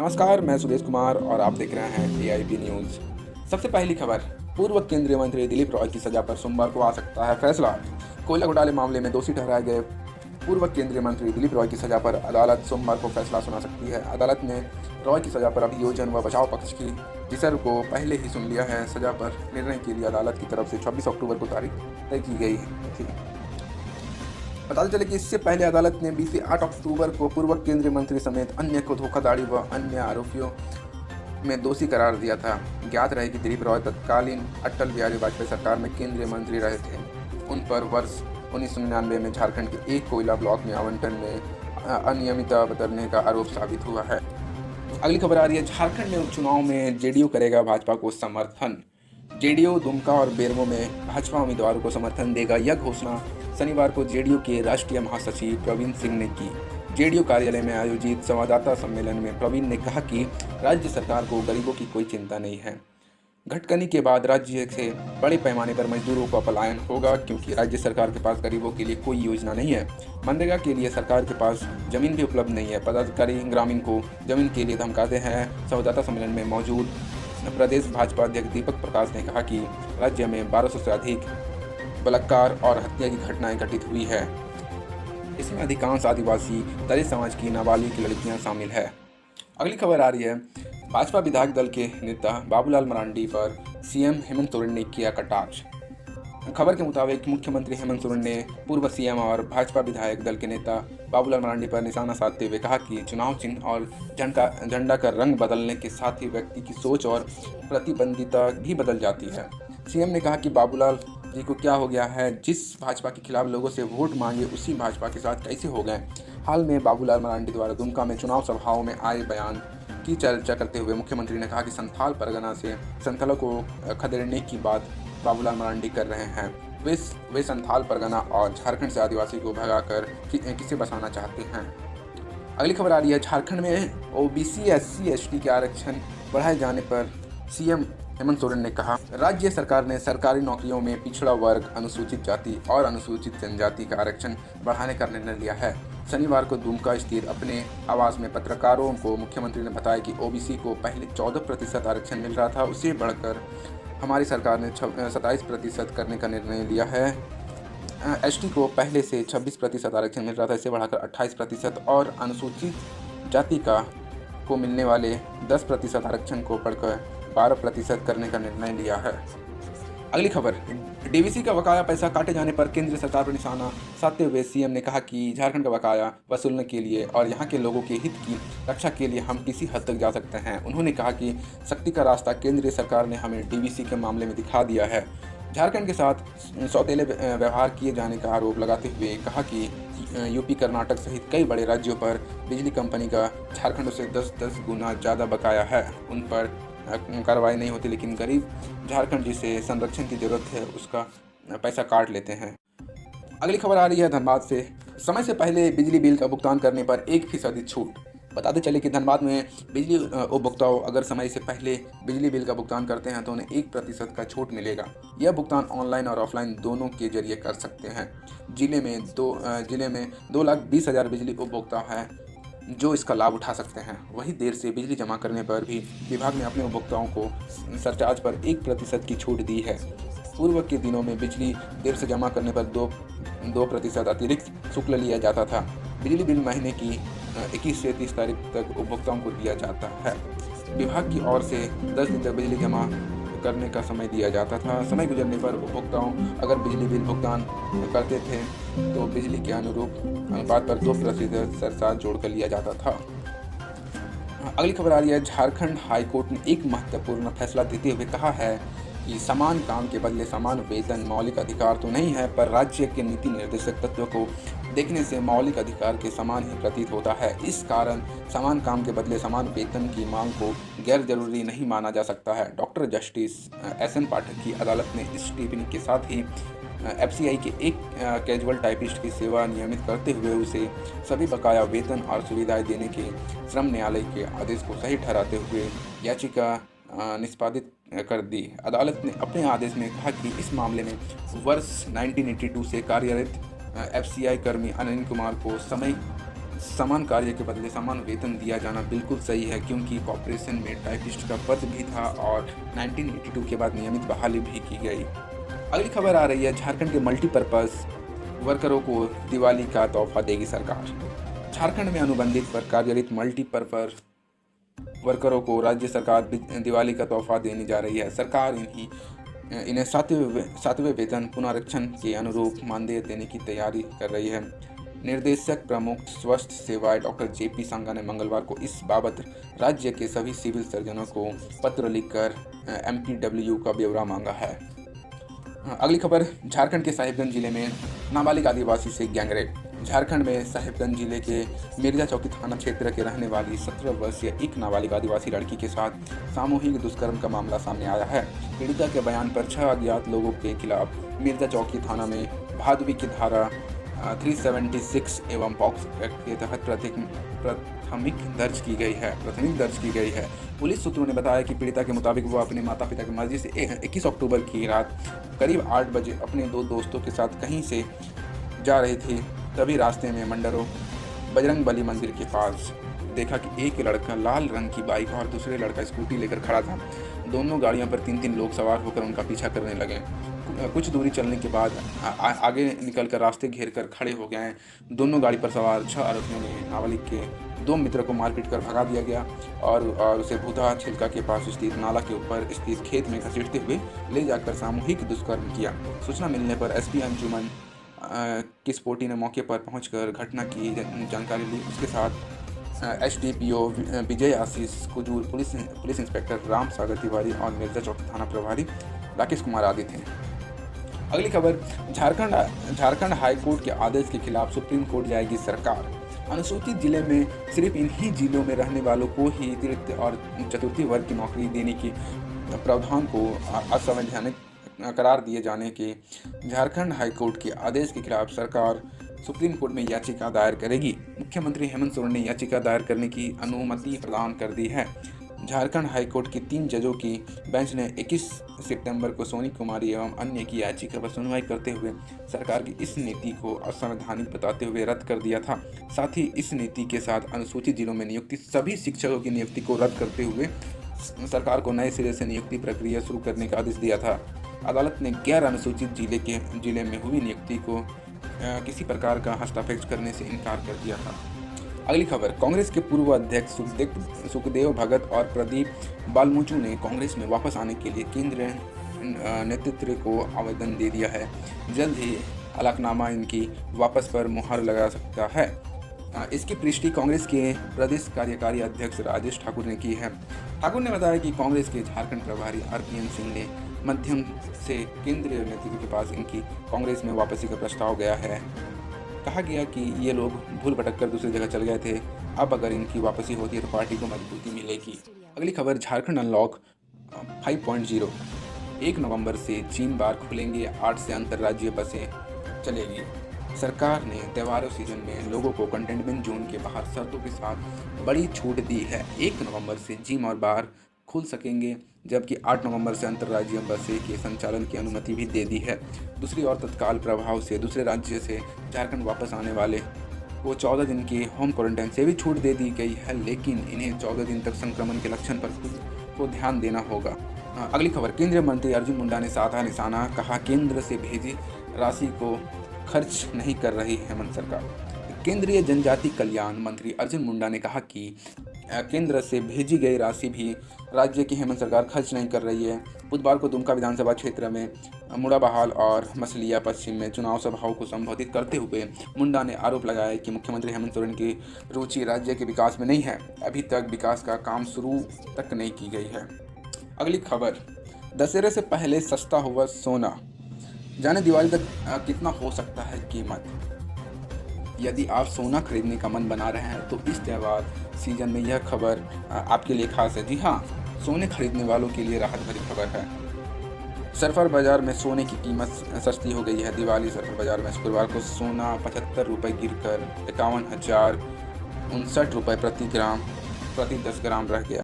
नमस्कार, मैं सुरेश कुमार और आप देख रहे हैं एआईबी न्यूज़। सबसे पहली खबर, पूर्व केंद्रीय मंत्री दिलीप रॉय की सजा पर सोमवार को आ सकता है फैसला। कोयला घोटाले मामले में दोषी ठहराए गए पूर्व केंद्रीय मंत्री दिलीप रॉय की सजा पर अदालत सोमवार को फैसला सुना सकती है। अदालत ने रॉय की सजा पर अभियोजन व बचाव पक्ष की जिसर को पहले ही सुन लिया है। सजा पर निर्णय के लिए अदालत की तरफ से 26 अक्टूबर को तारीख तय की गई थी। बताते चले कि इससे पहले अदालत ने बीते 8 अक्टूबर को पूर्व केंद्रीय मंत्री समेत अन्य को धोखाधड़ी व अन्य आरोपियों में दोषी करार दिया था। ज्ञात रहे कि दिलीप रॉय तत्कालीन अटल बिहारी वाजपेयी सरकार में केंद्रीय मंत्री रहे थे। उन पर वर्ष 1999 में झारखंड के एक कोयला ब्लॉक में आवंटन में अनियमितता बरतने का आरोप साबित हुआ है। अगली खबर आ रही है, झारखंड में उपचुनाव में जेडीयू करेगा भाजपा को समर्थन। जेडीयू दुमका और बेरमो में भाजपा उम्मीदवारों को समर्थन देगा। यह घोषणा शनिवार को जेडीयू के राष्ट्रीय महासचिव प्रवीण सिंह ने की। जेडीयू कार्यालय में आयोजित संवाददाता सम्मेलन में प्रवीण ने कहा कि राज्य सरकार को गरीबों की कोई चिंता नहीं है। घटकनी के बाद राज्य से बड़े पैमाने पर मजदूरों का पलायन होगा क्योंकि राज्य सरकार के पास गरीबों के लिए कोई योजना नहीं है। मनरेगा के लिए सरकार के पास जमीन भी उपलब्ध नहीं है। पदाधिकारी ग्रामीण को जमीन के लिए धमकाते हैं। संवाददाता सम्मेलन में मौजूद प्रदेश भाजपा अध्यक्ष दीपक प्रकाश ने कहा कि राज्य में 1200 से अधिक बलात्कार और हत्या की घटनाएं घटित हुई है। इसमें अधिकांश आदिवासी दलित समाज की नाबालिग लड़कियां शामिल है। अगली खबर आ रही है, भाजपा विधायक दल के नेता बाबूलाल मरांडी पर सीएम हेमंत सोरेन ने किया कटाक्ष। खबर के मुताबिक मुख्यमंत्री हेमंत सोरेन ने पूर्व सीएम और भाजपा विधायक दल के नेता बाबूलाल मरांडी पर निशाना साधते हुए कहा कि चुनाव चिन्ह और झंडा का रंग बदलने के साथ ही व्यक्ति की सोच और प्रतिबंधिता भी बदल जाती है। सीएम ने कहा कि बाबूलाल जी को क्या हो गया है, जिस भाजपा के खिलाफ लोगों से वोट मांगे उसी भाजपा के साथ कैसे हो गए। हाल में बाबूलाल मरांडी द्वारा दुमका में चुनाव सभाओं में आए बयान की चर्चा करते हुए मुख्यमंत्री ने कहा कि संथाल परगना से संथालों को खदेड़ने की बात बाबूलाल मरांडी कर रहे हैं। वे संथाल परगना और झारखंड से आदिवासी को भगाकर किसे बसाना चाहते हैं। अगली खबर आ रही है, झारखंड में ओबीसी एससी एसटी के आरक्षण बढ़ाए जाने पर सीएम हेमंत सोरेन ने कहा, राज्य सरकार ने सरकारी नौकरियों में पिछड़ा वर्ग, अनुसूचित जाति और अनुसूचित जनजाति का आरक्षण बढ़ाने का निर्णय लिया है। शनिवार को दुमका स्थित अपने आवास में पत्रकारों को मुख्यमंत्री ने बताया कि ओबीसी को पहले 14% आरक्षण मिल रहा था, उसे बढ़कर हमारी सरकार ने 27% करने का निर्णय लिया है। एसटी को पहले से 26% आरक्षण मिल रहा था, इसे बढ़ाकर 28% और अनुसूचित जाति को मिलने वाले 10% आरक्षण को बढ़कर 12% करने का निर्णय लिया है। अगली खबर, डीवीसी का बकाया पैसा काटे जाने पर केंद्र सरकार पर निशाना साधते हुए सीएम ने कहा कि झारखंड का बकाया वसूलने के लिए और यहाँ के लोगों के हित की रक्षा के लिए हम किसी हद तक जा सकते हैं। उन्होंने कहा कि शक्ति का रास्ता केंद्रीय सरकार ने हमें डीवीसी के मामले में दिखा दिया है। झारखंड के साथ सौतेले व्यवहार किए जाने का आरोप लगाते हुए कहा कि यूपी, कर्नाटक सहित कई बड़े राज्यों पर बिजली कंपनी का झारखंड से 10 गुना ज़्यादा बकाया है। उन पर कार्रवाई नहीं होती, लेकिन गरीब झारखंड जिसे संरक्षण की जरूरत है उसका पैसा काट लेते हैं। अगली खबर आ रही है धनबाद से, समय से पहले बिजली बिल का भुगतान करने पर 1% छूट। बताते चले कि धनबाद में बिजली उपभोक्ताओं अगर समय से पहले बिजली बिल का भुगतान करते हैं तो उन्हें 1% का छूट मिलेगा। यह भुगतान ऑनलाइन और ऑफलाइन दोनों के जरिए कर सकते हैं। जिले में 2,20,000 बिजली उपभोक्ता हैं जो इसका लाभ उठा सकते हैं। वहीं देर से बिजली जमा करने पर भी विभाग ने अपने उपभोक्ताओं को सरचार्ज पर 1% की छूट दी है। पूर्व के दिनों में बिजली देर से जमा करने पर 2% अतिरिक्त शुल्क लिया जाता था। बिजली बिल महीने की 21 से 30 तारीख तक उपभोक्ताओं को दिया जाता है। विभाग की ओर से 10 दिन तक बिजली जमा करने का समय दिया जाता था। समय गुजरने पर उपभोक्ताओं अगर बिजली बिल भुगतान करते थे तो बिजली के अनुपात पर 2% सरचार्ज जोड़कर लिया जाता था। अगली खबर आ रही है, झारखंड हाईकोर्ट ने एक महत्वपूर्ण फैसला देते हुए कहा है कि समान काम के बदले समान वेतन मौलिक अधिकार तो नहीं है, पर राज्य के नीति निर्देशक तत्व को देखने से मौलिक अधिकार के समान ही प्रतीत होता है। इस कारण समान काम के बदले समान वेतन की मांग को गैर जरूरी नहीं माना जा सकता है। डॉक्टर जस्टिस एसएन पाठक की अदालत ने इस टिप्पणी के साथ ही एफसीआई के एक कैजुअल टाइपिस्ट की सेवा नियमित करते हुए उसे सभी बकाया वेतन और सुविधाएं देने के श्रम न्यायालय के आदेश को सही ठहराते हुए याचिका निष्पादित कर दी। अदालत ने अपने आदेश में कहा कि इस मामले में वर्ष 1982 से कार्यरत एफसीआई कर्मी अनिल कुमार को समान कार्य के बदले समान वेतन दिया जाना बिल्कुल सही है, क्योंकि कॉर्पोरेशन में टाइपिस्ट का पद भी था और 1982 के बाद नियमित बहाली भी की गई। अगली खबर आ रही है, झारखंड के मल्टीपर्पज़ वर्करों को दिवाली का तोहफा देगी सरकार। झारखंड में अनुबंधित पर कार्यरत मल्टीपर्पज़ वर्करों को राज्य सरकार दिवाली का तोहफा देने जा रही है। सरकार इन्हें सातवें वेतन पुनरीक्षण के अनुरूप मानदेय देने की तैयारी कर रही है। निर्देशक प्रमुख स्वास्थ्य सेवाएं डॉक्टर जेपी सांगा ने मंगलवार को इस बाबत राज्य के सभी सिविल सर्जनों को पत्र लिखकर एमपीडब्ल्यू का ब्यौरा मांगा है। अगली खबर, झारखंड के साहिबगंज जिले में नाबालिग आदिवासी से गैंगरेप। झारखंड में साहिबगंज जिले के मिर्जा चौकी थाना क्षेत्र के रहने वाली 17 वर्षीय एक नाबालिग आदिवासी लड़की के साथ सामूहिक दुष्कर्म का मामला सामने आया है। पीड़िता के बयान पर 6 अज्ञात लोगों के खिलाफ मिर्जा चौकी थाना में भादवी की धारा 376 एवं पॉक्स एक्ट के तहत प्राथमिक दर्ज की गई है। पुलिस सूत्रों ने बताया कि पीड़िता के मुताबिक वो अपने माता पिता की मर्जी से 21 अक्टूबर की रात करीब 8 बजे अपने 2 दोस्तों के साथ कहीं से जा रही थी। तभी रास्ते में मंडरो बजरंगबली मंदिर के पास देखा कि एक लड़का लाल रंग की बाइक और दूसरे लड़का स्कूटी लेकर खड़ा था। दोनों गाड़ियों पर 3-3 लोग सवार होकर उनका पीछा करने लगे। कुछ दूरी चलने के बाद आगे निकलकर रास्ते घेर कर खड़े हो गए। दोनों गाड़ी पर सवार 6 आरोपियों ने नाबालिग के 2 मित्रों को मारपीट कर भगा दिया गया और उसे भूतहा छिलका के पास स्थित नाला के ऊपर स्थित खेत में घसीटते हुए ले जाकर सामूहिक दुष्कर्म किया। सूचना मिलने पर एसपी अंजुमन किस्पोटी ने मौके पर पहुंचकर घटना की जानकारी ली। उसके साथ एसडीपीओ विजय आशीष कुजूर, पुलिस इंस्पेक्टर राम सागर तिवारी और मिर्जा चौकी थाना प्रभारी राकेश कुमार आदि थे। अगली खबर, झारखंड हाईकोर्ट के आदेश के खिलाफ सुप्रीम कोर्ट जाएगी सरकार। अनुसूचित जिले में सिर्फ इन्हीं जिलों में रहने वालों को ही तृतीय और चतुर्थी वर्ग की नौकरी देने की प्रावधान को असंवैधानिक करार दिए जाने के झारखंड हाईकोर्ट के आदेश के खिलाफ सरकार सुप्रीम कोर्ट में याचिका दायर करेगी। मुख्यमंत्री हेमंत सोरेन ने याचिका दायर करने की अनुमति प्रदान कर दी है। झारखंड हाईकोर्ट के 3 जजों की बेंच ने 21 सितंबर को सोनी कुमारी एवं अन्य की याचिका पर सुनवाई करते हुए सरकार की इस नीति को असंवैधानिक बताते हुए रद्द कर दिया था। साथ ही इस नीति के साथ अनुसूचित जिलों में नियुक्ति सभी शिक्षकों की नियुक्ति को रद्द करते हुए सरकार को नए सिरे से नियुक्ति प्रक्रिया शुरू करने का आदेश दिया था। अदालत ने गैर अनुसूचित जिले में हुई नियुक्ति को किसी प्रकार का हस्तक्षेप करने से इनकार कर दिया था। अगली खबर, कांग्रेस के पूर्व अध्यक्ष सुखदेव भगत और प्रदीप बालमुचू ने कांग्रेस में वापस आने के लिए केंद्रीय नेतृत्व को आवेदन दे दिया है। जल्द ही अलगनामा इनकी वापस पर मुहर लगा सकता है। इसकी पुष्टि कांग्रेस के प्रदेश कार्यकारी अध्यक्ष राजेश ठाकुर ने की है। ठाकुर ने बताया कि कांग्रेस के झारखंड प्रभारी आरपीएन सिंह ने माध्यम से केंद्रीय नेतृत्व के पास इनकी कांग्रेस में वापसी का प्रस्ताव गया है। कहा गया कि ये लोग भूल भटक कर दूसरी जगह चल गए थे। अब अगर इनकी वापसी होती है तो पार्टी को मजबूती मिलेगी। अगली खबर, झारखंड अनलॉक 5.0 1 नवंबर से 3 बार खुलेंगे, 8 से अंतर्राज्यीय बसें चलेगी। सरकार ने त्योहारों सीजन में लोगों को कंटेनमेंट जोन के बाहर शर्तों के साथ बड़ी छूट दी है। 1 नवंबर से जिम और बार खुल सकेंगे, जबकि 8 नवंबर से अंतर्राज्यीय बसें के संचालन की अनुमति भी दे दी है। दूसरी ओर तत्काल प्रभाव से दूसरे राज्य से झारखंड वापस आने वाले को 14 दिन की होम क्वारंटाइन से भी छूट दे दी गई है, लेकिन इन्हें 14 दिन तक संक्रमण के लक्षण पर खुद को ध्यान देना होगा। अगली खबर, केंद्रीय मंत्री अर्जुन मुंडा ने साधा निशाना, कहा केंद्र से भेजी राशि को खर्च नहीं कर रही हेमंत सरकार। केंद्रीय जनजाति कल्याण मंत्री अर्जुन मुंडा ने कहा कि केंद्र से भेजी गई राशि भी राज्य की हेमंत सरकार खर्च नहीं कर रही है। बुधवार को दुमका विधानसभा क्षेत्र में मुड़ाबहाल और मसलिया पश्चिम में चुनाव सभाओं को संबोधित करते हुए मुंडा ने आरोप लगाया कि मुख्यमंत्री हेमंत सोरेन की रुचि राज्य के विकास में नहीं है। अभी तक विकास का काम शुरू तक नहीं की गई है। अगली खबर, दशहरे से पहले सस्ता हुआ सोना, जाने दिवाली तक कितना हो सकता है कीमत। यदि आप सोना खरीदने का मन बना रहे हैं तो इस त्यौहार सीजन में यह खबर आपके लिए खास है। जी हाँ, सोने खरीदने वालों के लिए राहत भरी खबर है। सरफर बाजार में सोने की कीमत सस्ती हो गई है। दिवाली सरफर बाजार में शुक्रवार को सोना 75 रुपये गिरकर 51,059 रुपये प्रति 10 ग्राम रह गया।